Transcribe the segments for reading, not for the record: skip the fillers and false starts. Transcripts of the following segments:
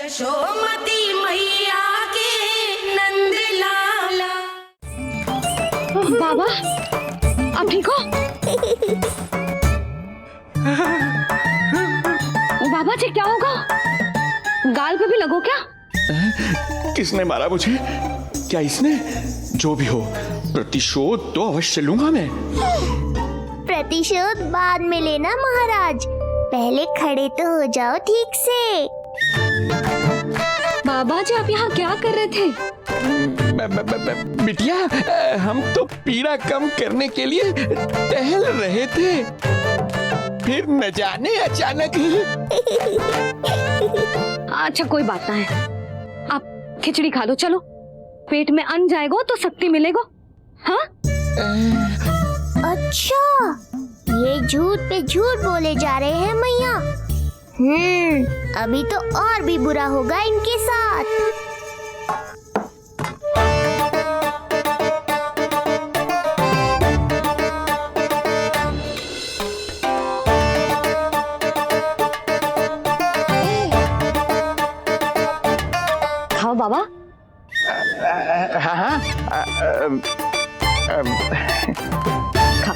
यशोमती मैया के नंद लाला। बाबा आप ठीक हो? बाबा जी क्या होगा? गाल पे भी लगो क्या? किसने मारा मुझे? क्या इसने? जो भी हो प्रतिशोध तो अवश्य लूंगा मैं। प्रतिशोध बाद में लेना महाराज, पहले खड़े तो हो जाओ ठीक से। बाबा जी आप यहाँ क्या कर रहे थे? बिटिया हम तो पीड़ा कम करने के लिए टहल रहे थे, फिर न जाने अचानक। अच्छा कोई बात ना है, आप खिचड़ी खा लो, चलो पेट में अन्न जाएगा तो शक्ति मिलेगा। हाँ अच्छा ये झूठ पे झूठ बोले जा रहे हैं मैया। अभी तो और भी बुरा होगा इनके साथ। खाओ बाबा। हाँ खा।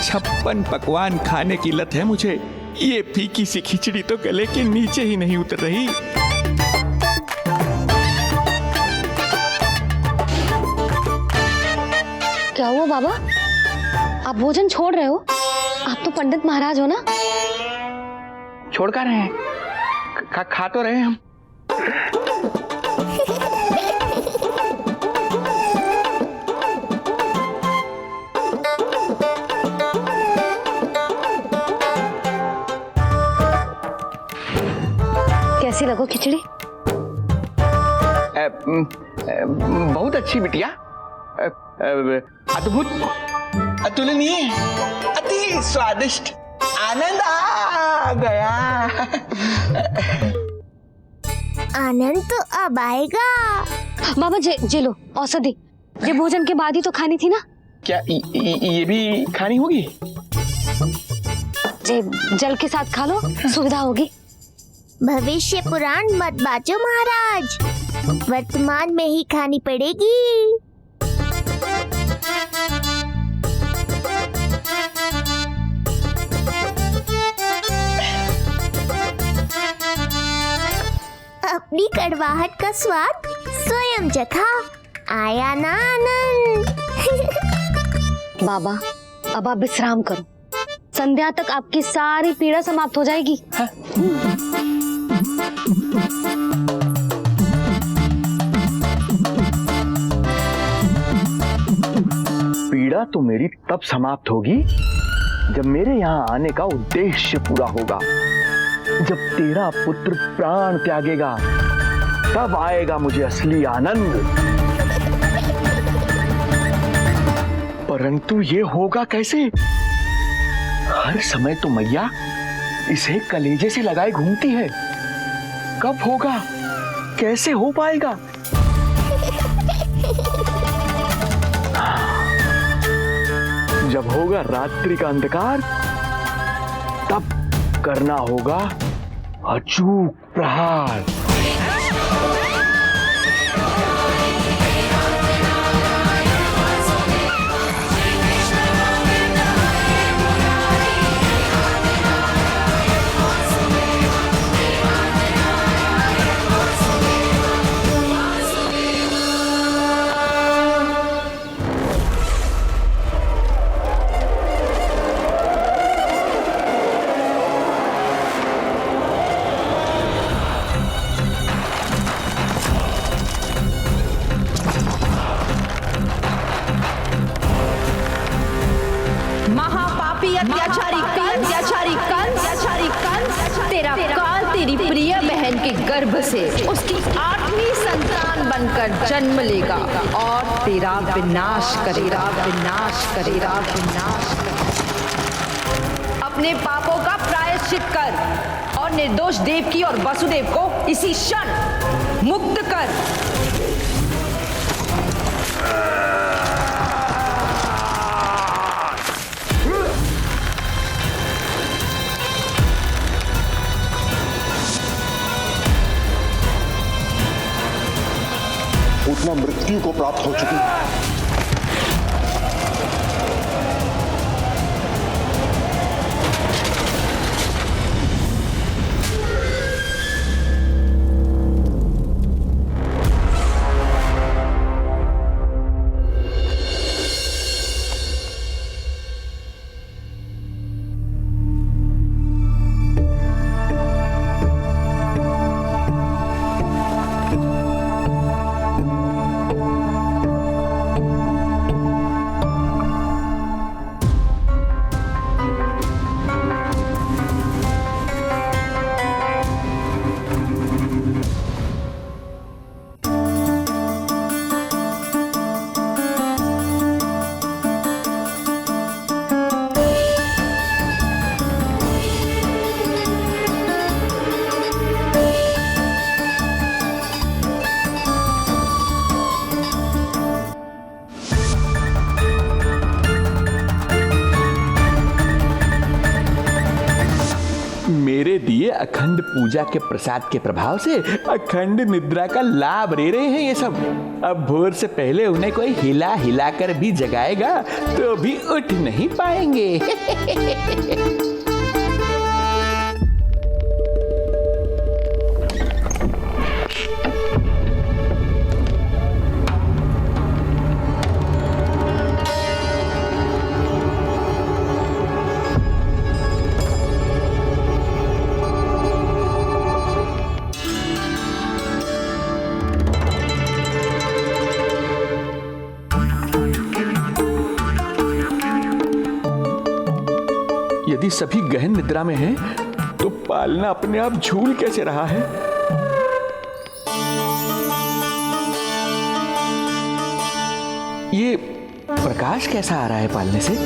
छप्पन पकवान खाने की लत है मुझे, ये फीकी सी खिचड़ी तो गले के नीचे ही नहीं उतर रही। क्या हुआ बाबा, आप भोजन छोड़ रहे हो? आप तो पंडित महाराज हो ना। छोड़ कर रहे हैं, खा तो रहे हैं हम। कैसी लगो खिचड़ी? बहुत अच्छी बिटिया, अद्भुत, अतुलनीय, अति स्वादिष्ट, आनंद आ गया। आनंद तो अब आएगा। बाबा जे लो औषधि, ये भोजन के बाद ही तो खानी थी ना। क्या ये भी खानी होगी? जे जल के साथ खा लो, सुविधा होगी। भविष्य पुराण मत बाचो महाराज, वर्तमान में ही खानी पड़ेगी। अपनी कड़वाहट का स्वाद स्वयं चखा, आया ना आनंद। बाबा अब आप विश्राम करो, संध्या तक आपकी सारी पीड़ा समाप्त हो जाएगी। पीड़ा तो मेरी तब समाप्त होगी जब मेरे यहाँ आने का उद्देश्य पूरा होगा। जब तेरा पुत्र प्राण त्यागेगा तब आएगा मुझे असली आनंद। परंतु ये होगा कैसे? हर समय तो मैया इसे कलेजे से लगाए घूमती है। कब होगा, कैसे हो पाएगा? जब होगा रात्रि का अंधकार तब करना होगा अचूक प्रहार। तेरा काल तेरी प्रिय बहन के गर्भ से उसकी 8वीं संतान बनकर जन्म लेगा और तेरा विनाश करेगा, विनाश करेगा, विनाश करेगा। अपने पापों का प्रायश्चित कर और निर्दोष देवकी और वसुदेव को इसी क्षण मुक्त कर। पूतना मृत्यु को प्राप्त हो चुकी है। मेरे दिए अखंड पूजा के प्रसाद के प्रभाव से अखंड निद्रा का लाभ ले रहे हैं ये सब। अब भोर से पहले उन्हें कोई हिला हिला कर भी जगाएगा तो भी उठ नहीं पाएंगे। यदि सभी गहन निद्रा में हैं, तो पालना अपने आप झूल कैसे रहा है? ये प्रकाश कैसा आ रहा है पालने से?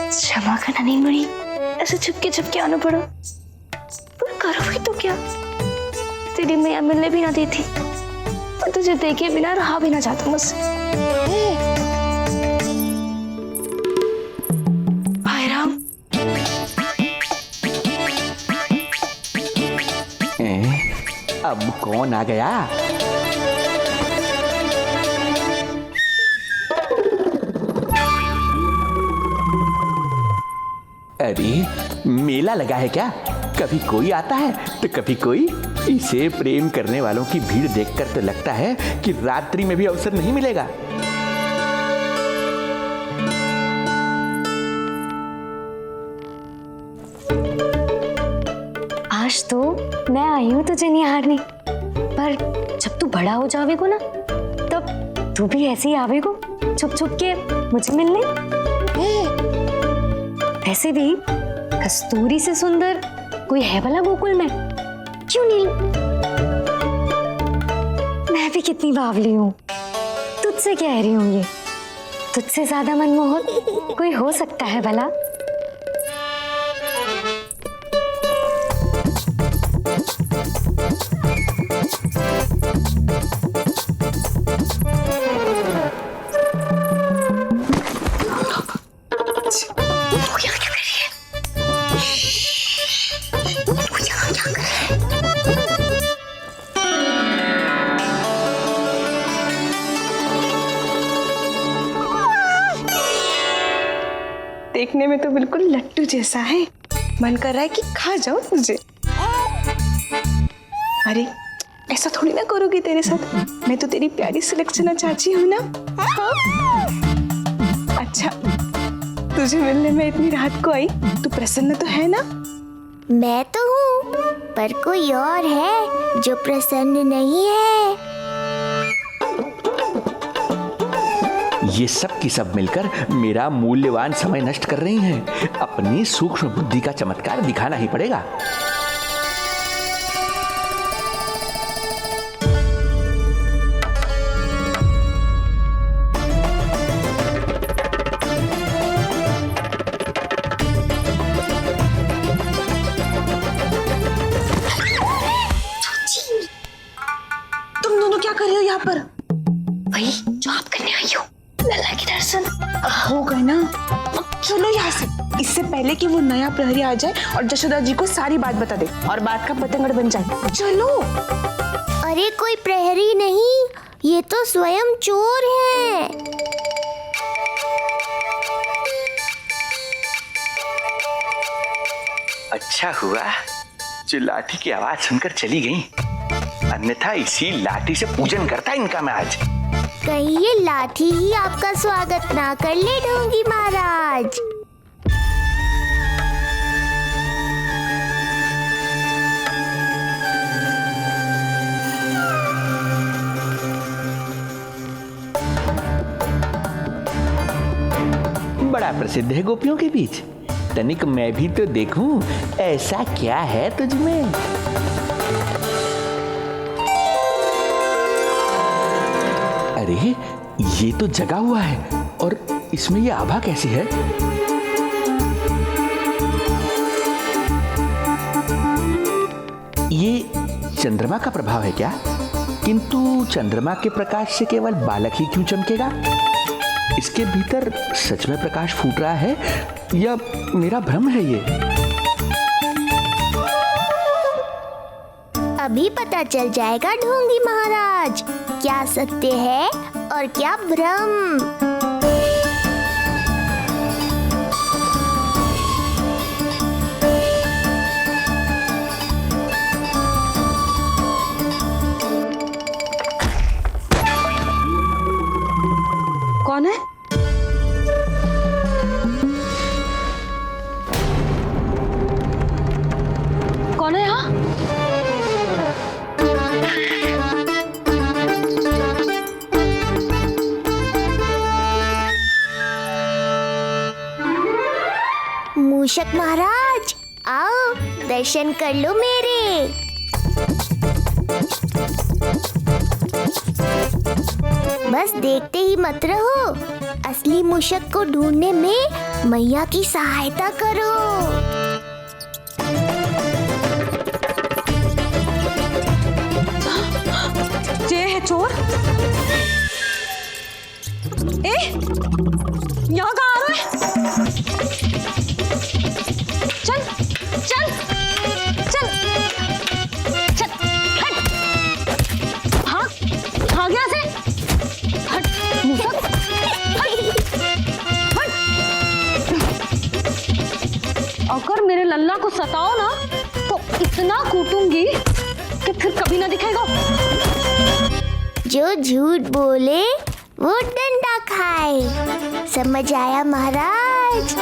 क्षमा करना नहीं मुड़ी, ऐसे छुपके आना पड़ा। पर करो भी तो क्या, तेरी मैया मिलने भी ना दी थी और तुझे देखे बिना रहा भी ना जाता मुझसे। हाय राम, अब कौन आ गया? अरे मेला लगा है क्या? कभी कोई आता है तो कभी कोई। इसे प्रेम करने वालों की भीड़ देखकर तो लगता है कि रात्रि में भी अवसर नहीं मिलेगा। आज तो मैं आई हूँ तुझे निहारने, पर जब तू बड़ा हो जावेगो ना, तब तू भी ऐसे ही आवेगो छुप छुप के मुझे मिलने। वैसे भी कस्तूरी से सुंदर कोई है भला गोकुल में? क्यों नील? मैं भी कितनी बावली हूँ, तुझसे कह रही हूँ। ये तुझसे ज्यादा मनमोहक कोई हो सकता है भला? देखने में तो बिल्कुल लट्टू जैसा है, मन कर रहा है कि खा जाओ तुझे। अरे ऐसा थोड़ी ना करोगी तेरे साथ, मैं तो तेरी प्यारी सुलक्षणा चाची हूँ ना। हाँ? अच्छा तुझे मिलने में इतनी रात को आई, तू प्रसन्न तो है ना? मैं तो हूँ, पर कोई और है जो प्रसन्न नहीं है। ये सब की सब मिलकर मेरा मूल्यवान समय नष्ट कर रही हैं। अपनी सूक्ष्म बुद्धि का चमत्कार दिखाना ही पड़ेगा। तुम दोनों क्या कर रहे हो यहाँ पर? वही जो आप करने आई हो, लल्ला के दर्शन। हो गए ना, अब चलो यहाँ से, इससे पहले कि वो नया प्रहरी आ जाए और जशोदा जी को सारी बात बता दे और बात का पतंगड़ बन जाए। चलो। अरे कोई प्रहरी नहीं, ये तो स्वयं चोर है। अच्छा हुआ जो लाठी की आवाज सुनकर चली गई, अन्यथा इसी लाठी से पूजन करता इनका मैं आज। कहीं ये लाठी ही आपका स्वागत ना कर ले ढोंगी महाराज। बड़ा प्रसिद्ध है गोपियों के बीच। तनिक मैं भी तो देखूं ऐसा क्या है तुझमें। अरे ये तो जगा हुआ है और इसमें ये आभा कैसी है? ये चंद्रमा का प्रभाव है क्या? किंतु चंद्रमा के प्रकाश से केवल बालक ही क्यों चमकेगा? इसके भीतर सच में प्रकाश फूट रहा है या मेरा भ्रम है ये? अभी पता चल जाएगा ढोंगी महाराज, क्या सत्य है और क्या भ्रम। कौन है? कौन है यहाँ? मूषक महाराज आओ, दर्शन कर लो मेरे। बस देखते ही मत रहो, असली मूषक को ढूंढने में मैया की सहायता करो। ये है चोर। ए, यहाँ कहाँ आ रहा है? चल, चल, चल, चल, हट, भाग, भाग यहाँ से, हट, मूसक, हट, अगर मेरे लल्ला को सताओ ना तो इतना कूटूंगी कि फिर कभी ना दिखेगा। जो झूठ बोले वो डंडा खाए, समझ आया महाराज?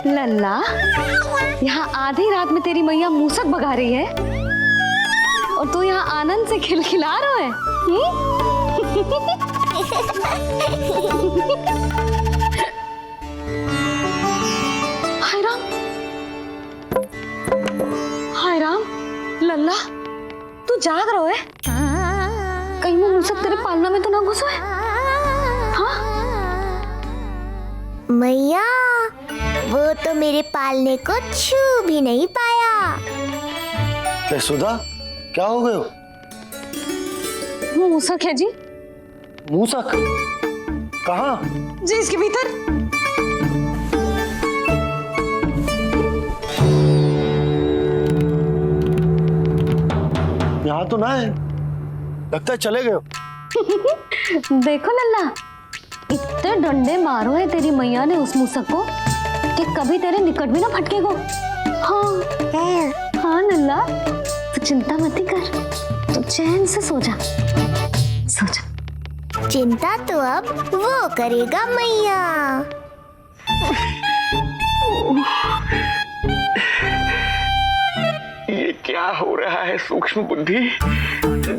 लल्ला, यहाँ आधी रात में तेरी मैया मूसक भगा रही है और तू यहाँ आनंद से खिलखिला रहा है। हाय राम, हाय राम, लल्ला तू जाग रहा है? कहीं वो मूसक तेरे पालना में तो ना घुसो है? हाँ? मैया, वो तो मेरे पालने को छू भी नहीं पाया। सुधा, क्या हो गए हो? वो मूसक है जी। मूसक? कहाँ? जी इसके भीतर। यहाँ तो ना है, लगता है चले गए हो। देखो लल्ला, इतने डंडे मारो है तेरी मैया ने उस मूसक को कि कभी तेरे निकट भी ना फटकेगा। हाँ हाँ लल्ला, तू चिंता मत ही कर, तू चैन से सो जा, सो जा। चिंता तो अब वो करेगा मैया। ये क्या हो रहा है सूक्ष्म बुद्धि?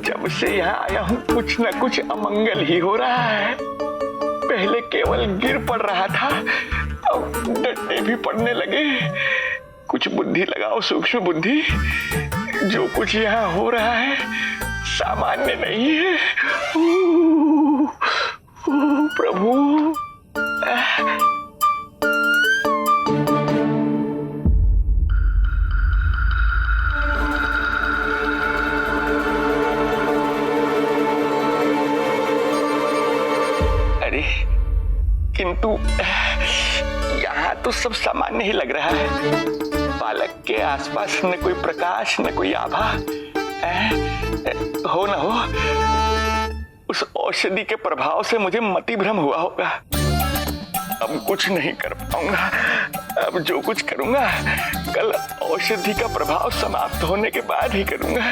जब से यहाँ आया हूँ कुछ न कुछ अमंगल ही हो रहा है। पहले केवल गिर पड़ रहा था, अब डंडे भी पड़ने लगे। कुछ बुद्धि लगाओ सूक्ष्म बुद्धि, जो कुछ यहाँ हो रहा है सामान्य नहीं है। प्रभु, अरे किंतु यहाँ तो सब सामान्य ही लग रहा है। बालक के आसपास न कोई प्रकाश न कोई आभा। हो न हो उस औषधि के प्रभाव से मुझे मति भ्रम हुआ होगा। अब कुछ नहीं कर पाऊंगा। अब जो कुछ करूंगा कल औषधि का प्रभाव समाप्त होने के बाद ही करूंगा।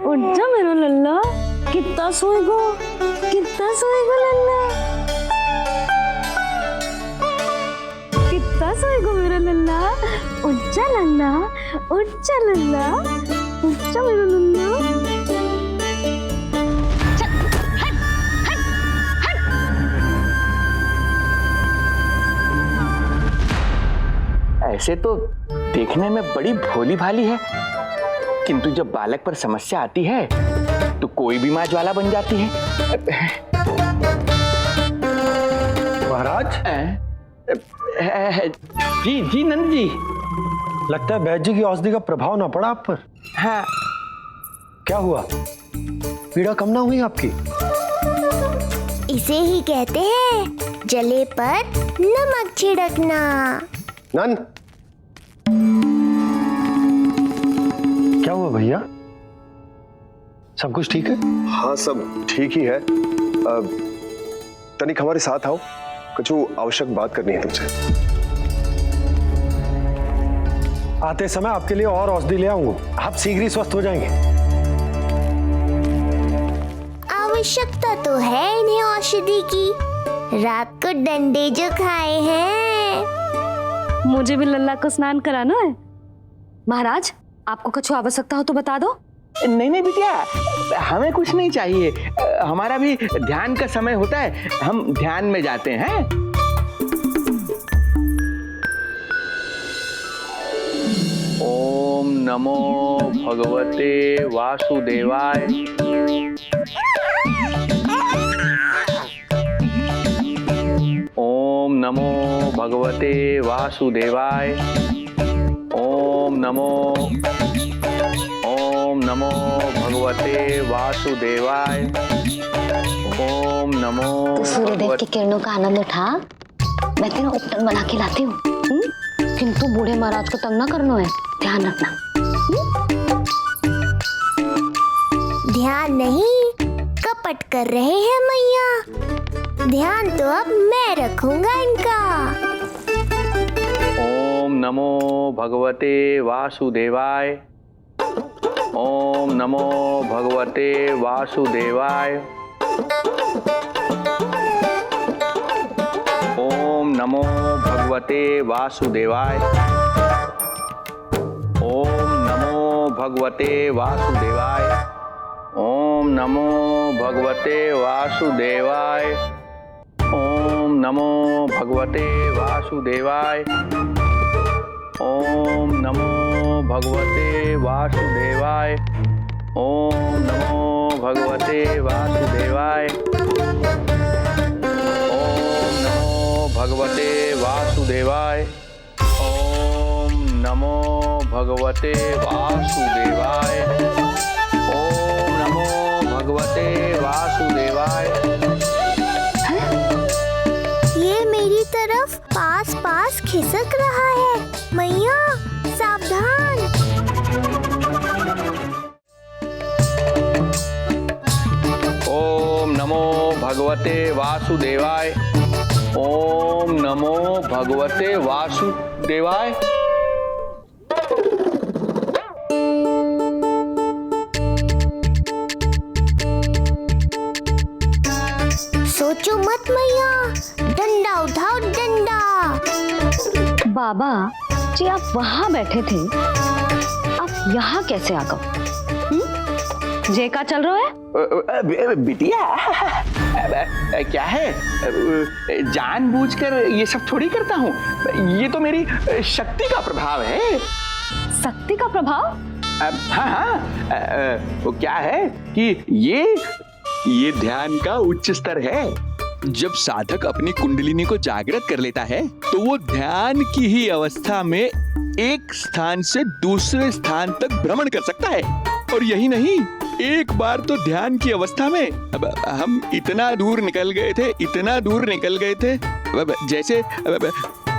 उठ जा मेरा लल्ला, कितना सोएगो लल्ला, कितना सोएगो मेरा लल्ला। उठ जा लल्ला, उठ जा लल्ला, उठ जा मेरा लल्ला। ऐसे तो देखने में बड़ी भोली भाली है, किंतु जब बालक पर समस्या आती है तो कोई भी माँ ज्वाला बन जाती है। महाराज, जी जी नंद जी। लगता है वैद्य जी की औषधि का प्रभाव ना पड़ा आप पर। हाँ। क्या हुआ, पीड़ा कम ना हुई आपकी? इसे ही कहते हैं जले पर नमक छिड़कना। नंद, क्या हुआ भैया, सब कुछ ठीक है? हाँ सब ठीक ही है। तनिक हमारे साथ आओ, कुछ आवश्यक बात करनी है तुमसे। आते समय आपके लिए और औषधि ले आऊंगा, आप शीघ्र ही स्वस्थ हो जाएंगे। आवश्यकता तो है इन्हें औषधि की। रात को डंडे जो खाए हैं। मुझे भी लल्ला को स्नान कराना है। महाराज, आपको कुछ आवश्यकता हो तो बता दो। नहीं नहीं बिटिया, हमें कुछ नहीं चाहिए। हमारा भी ध्यान का समय होता है, हम ध्यान में जाते हैं। ओम नमो भगवते वासुदेवाय। ओम नमो भगवते वासुदेवाय। ओम नमो भगवते वासुदेवाय। ओम नमो तो सूर्यदेव की किरणों का आनंद उठा, मैं तेरा उपटन बना के लाती हूँ। किंतु बूढ़े महाराज को तंग ना करना है, ध्यान रखना। ध्यान नहीं, कपट कर रहे हैं मैया। ध्यान तो अब मैं रखूंगा इनका। ओम नमो भगवते वासुदेवाय। ओम नमो भगवते वासुदेवाय। ओम नमो भगवते वासुदेवाय। ओम नमो भगवते वासुदेवाय। ओम नमो भगवते वासुदेवाय। ओम नमो भगवते वासुदेवाय। ओम नमो भगवते वासुदेवाय। ओम नमो भगवते वासुदेवाय। भगवते वासुदेवाय। ओम नमो भगवते वासुदेवाय। ओम नमो भगवते वासुदेवाय। ये मेरी तरफ पास पास खिसक रहा है। मैया सावधान। ओम नमो भगवते वासुदेवाय। ओम नमो भगवते वासुदेवाय। सोचो मत मैया, डंडा उठाओ डंडा। बाबा जी आप वहां बैठे थे, आप यहाँ कैसे आ गए? जे का चल रहा है? बिटिया क्या है, जानबूझकर ये सब थोड़ी करता हूँ। ये तो मेरी शक्ति का प्रभाव है। शक्ति का प्रभाव? हाँ, वो क्या है कि ये ध्यान का उच्च स्तर है। जब साधक अपनी कुंडलिनी को जागृत कर लेता है तो वो ध्यान की ही अवस्था में एक स्थान से दूसरे स्थान तक भ्रमण कर सकता है। और यही नहीं, एक बार तो ध्यान की अवस्था में अब हम इतना दूर निकल गए थे जैसे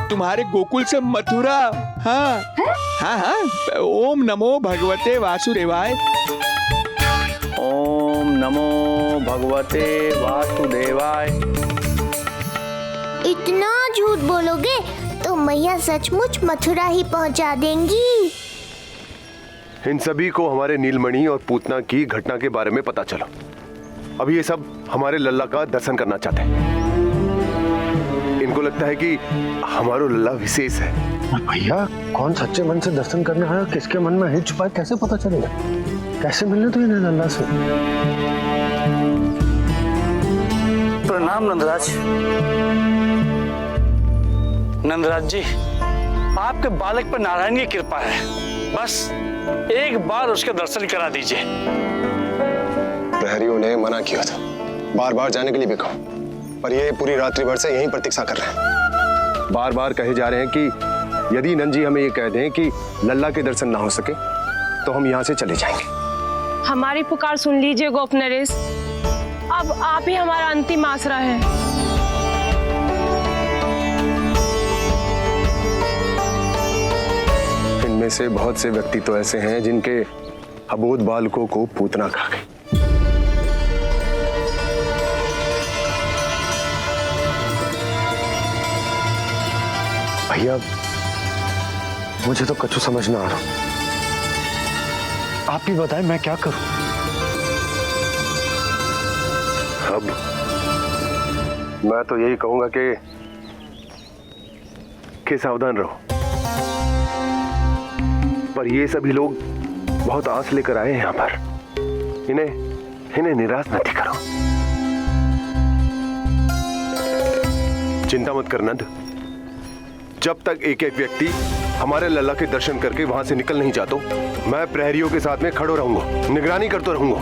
तुम्हारे गोकुल से मथुरा। हाँ, ओम नमो भगवते वासुदेवाय। ओम नमो भगवते वासुदेवाय। इतना झूठ बोलोगे तो मैया सचमुच मथुरा ही पहुंचा देंगी। इन सभी को हमारे नीलमणि और पूतना की घटना के बारे में पता चला। अब ये सब हमारे लल्ला का दर्शन करना चाहते हैं। इनको लगता है कि हमारा लल्ला विशेष है। भैया कौन सच्चे मन से दर्शन करने आया, किसके मन में हित छुपा है, कैसे पता चलेगा? कैसे मिलने तो इन्हें लल्ला से? प्रणाम नंदराज। नंदराज जी, आपके बालक पर नारायण की कृपा है। बस एक बार उसके दर्शन करा दीजिए। प्रहरियों ने मना किया था, बार बार जाने के लिए भी कहा, पर ये पूरी रात्रि भर से यहीं प्रतीक्षा कर रहे हैं। बार बार कहे जा रहे हैं कि यदि नंजी हमें ये कह दें कि लल्ला के दर्शन ना हो सके तो हम यहाँ से चले जाएंगे। हमारी पुकार सुन लीजिए गोप नरेश, अब आप ही हमारा अंतिम आसरा है। इनमें से बहुत से व्यक्ति तो ऐसे हैं जिनके अबोध बालकों को पूतना खा गई। भैया मुझे तो कछु समझ ना आ रहा। आप ही बताएं मैं क्या करूं? अब मैं तो यही कहूंगा कि सावधान रहो। पर ये सभी लोग बहुत आस लेकर आए हैं यहाँ पर। इन्हें निराश मत करो। चिंता मत कर नंद, जब तक एक एक व्यक्ति हमारे लल्ला के दर्शन करके वहां से निकल नहीं जाता, मैं प्रहरियों के साथ में खड़ो रहूंगा, निगरानी करता रहूंगा।